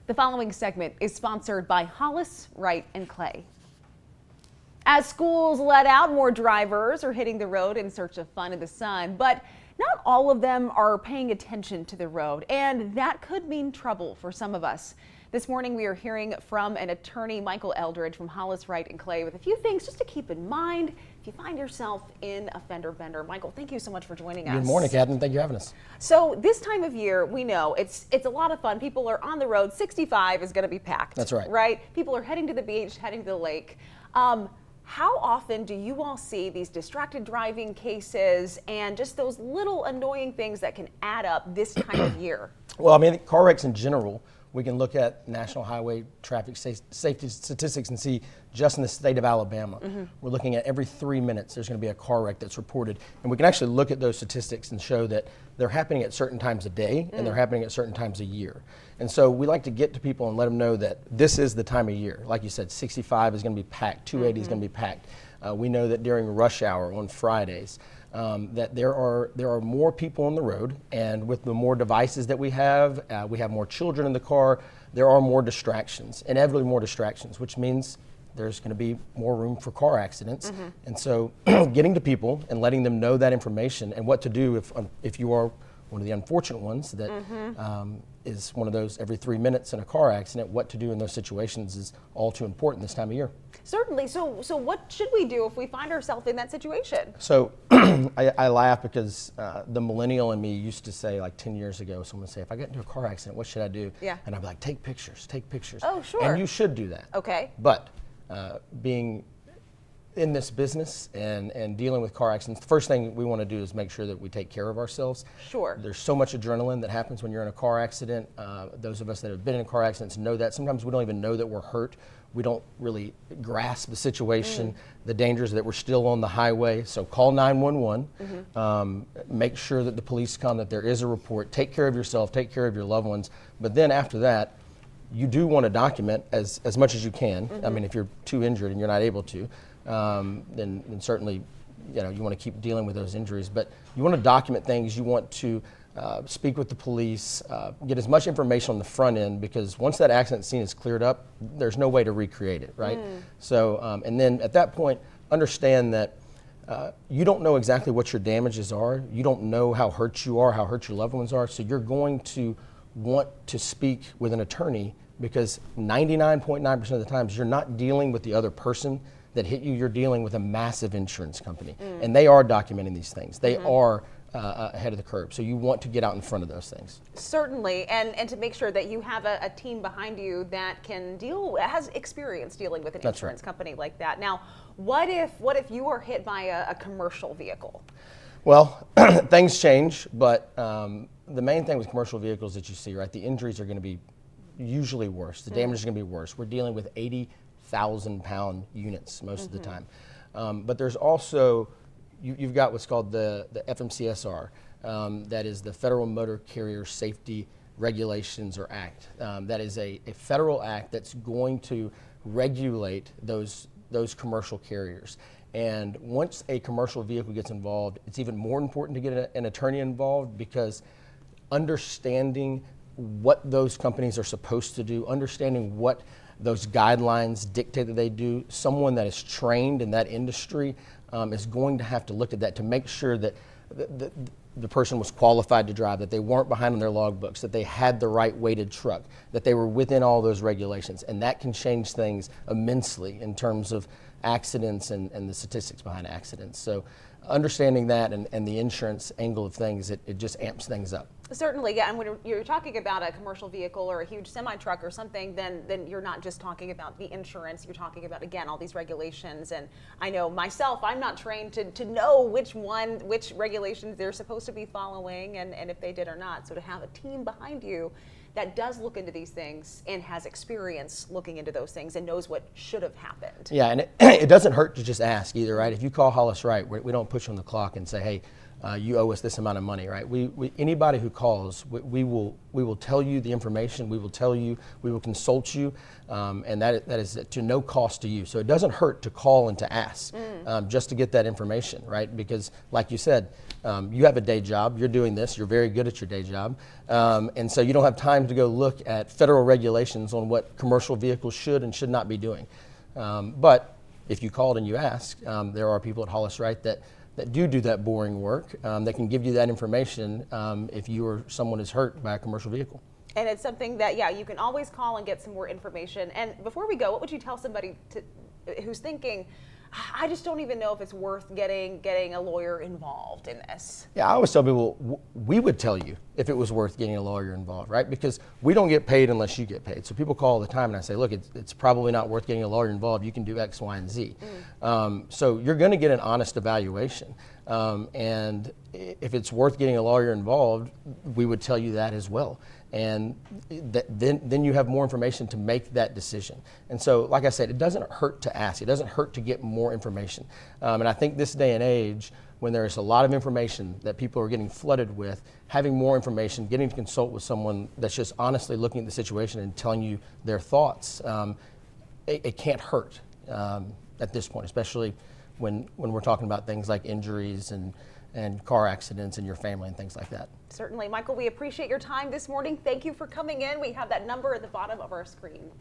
The following segment is sponsored by Hollis, Wright & Clay. As schools let out, more drivers are hitting the road in search of fun in the sun, but not all of them are paying attention to the road, and that could mean trouble for some of us. This morning we are hearing from an attorney, Michael Eldridge from Hollis, Wright & Clay, with a few things just to keep in mind if you find yourself in a fender bender. Michael, thank you so much for joining us. Good morning, Catherine. Thank you for having us. So this time of year, we know it's a lot of fun. People are on the road. 65 is going to be packed. That's right. Right? People are heading to the beach, heading to the lake. How often do you all see these distracted driving cases and just those little annoying things that can add up this time of year? Well, I mean, car wrecks in general, we can look at National Highway Traffic Safety Statistics and see just in the state of Alabama, we're looking at every 3 minutes there's going to be a car wreck that's reported. And we can actually look at those statistics and show that they're happening at certain times a day and they're happening at certain times a year. And so we like to get to people and let them know that this is the time of year. Like you said, 65 is going to be packed, 280 is going to be packed. We know that during rush hour on Fridays, that there are more people on the road, and with the more devices that we have more children in the car, there are more distractions, inevitably more distractions, which means there's going to be more room for car accidents. And so getting to people and letting them know that information and what to do if you are one of the unfortunate ones that is one of those every 3 minutes in a car accident, what to do in those situations is all too important this time of year. Certainly. So what should we do if we find ourselves in that situation? So I laugh because the millennial in me used to say, like 10 years ago, someone would say, if I get into a car accident, what should I do? Yeah. And I'd be like, take pictures, take pictures. Oh, sure. And you should do that. Okay. But being in this business and dealing with car accidents, the first thing we want to do is make sure that we take care of ourselves. Sure. There's so much adrenaline that happens when you're in a car accident. Those of us that have been in car accidents know that. Sometimes we don't even know that we're hurt. We don't really grasp the situation, the dangers that we're still on the highway. So call 911, make sure that the police come, that there is a report, take care of yourself, take care of your loved ones. But then after that, you do want to document as much as you can. I mean, if you're too injured and you're not able to, then certainly, you want to keep dealing with those injuries. But you want to document things. You want to speak with the police, get as much information on the front end, because once that accident scene is cleared up, there's no way to recreate it, right? So, and then at that point, understand that you don't know exactly what your damages are. You don't know how hurt you are, how hurt your loved ones are. So you're going to want to speak with an attorney, because 99.9% of the times you're not dealing with the other person that hit you, you're dealing with a massive insurance company. And they are documenting these things. They are ahead of the curve. So you want to get out in front of those things. Certainly, and to make sure that you have a team behind you that can has experience dealing with an insurance company like that. Now, what if you are hit by a commercial vehicle? Well, things change, but the main thing with commercial vehicles that you see, right, the injuries are going to be usually worse. The damage is going to be worse. We're dealing with 80,000-pound units most of the time. But there's also, you've got what's called the FMCSR, that is the Federal Motor Carrier Safety Regulations or Act. That is a federal act that's going to regulate those commercial carriers. And once a commercial vehicle gets involved, it's even more important to get an attorney involved, because understanding what those companies are supposed to do, understanding what those guidelines dictate that they do, someone that is trained in that industry is going to have to look at that to make sure that the person was qualified to drive, that they weren't behind on their logbooks, that they had the right weighted truck, that they were within all those regulations. And that can change things immensely in terms of accidents and the statistics behind accidents. So understanding that and the insurance angle of things, it just amps things up. Certainly, yeah. And when you're talking about a commercial vehicle or a huge semi-truck or something, then you're not just talking about the insurance. You're talking about, again, all these regulations. And I know myself, I'm not trained to know which regulations they're supposed to be following and if they did or not. So to have a team behind you that does look into these things and has experience looking into those things and knows what should have happened. Yeah, and it doesn't hurt to just ask either, right? If you call Hollis Wright, we don't push on the clock and say, hey, you owe us this amount of money, right? Anybody who calls, we will tell you the information. We will tell you. We will consult you, and that is to no cost to you. So it doesn't hurt to call and to ask just to get that information, right? Because, like you said, you have a day job. You're doing this. You're very good at your day job, and so you don't have time to go look at federal regulations on what commercial vehicles should and should not be doing. But if you called and you asked, there are people at Hollis Wright that do that boring work, that can give you that information if you or someone is hurt by a commercial vehicle. And it's something that, yeah, you can always call and get some more information. And before we go, what would you tell somebody who's thinking, I just don't even know if it's worth getting a lawyer involved in this? Yeah, I always tell people, we would tell you if it was worth getting a lawyer involved, right? Because we don't get paid unless you get paid. So people call all the time and I say, look, it's probably not worth getting a lawyer involved. You can do X, Y, and Z. So you're going to get an honest evaluation. And if it's worth getting a lawyer involved, we would tell you that as well. And then you have more information to make that decision. And so, like I said, it doesn't hurt to ask. It doesn't hurt to get more information. And I think this day and age, when there's a lot of information that people are getting flooded with, having more information, getting to consult with someone that's just honestly looking at the situation and telling you their thoughts, it can't hurt at this point, especially when we're talking about things like injuries and car accidents in your family and things like that. Certainly. Michael, we appreciate your time this morning. Thank you for coming in. We have that number at the bottom of our screen.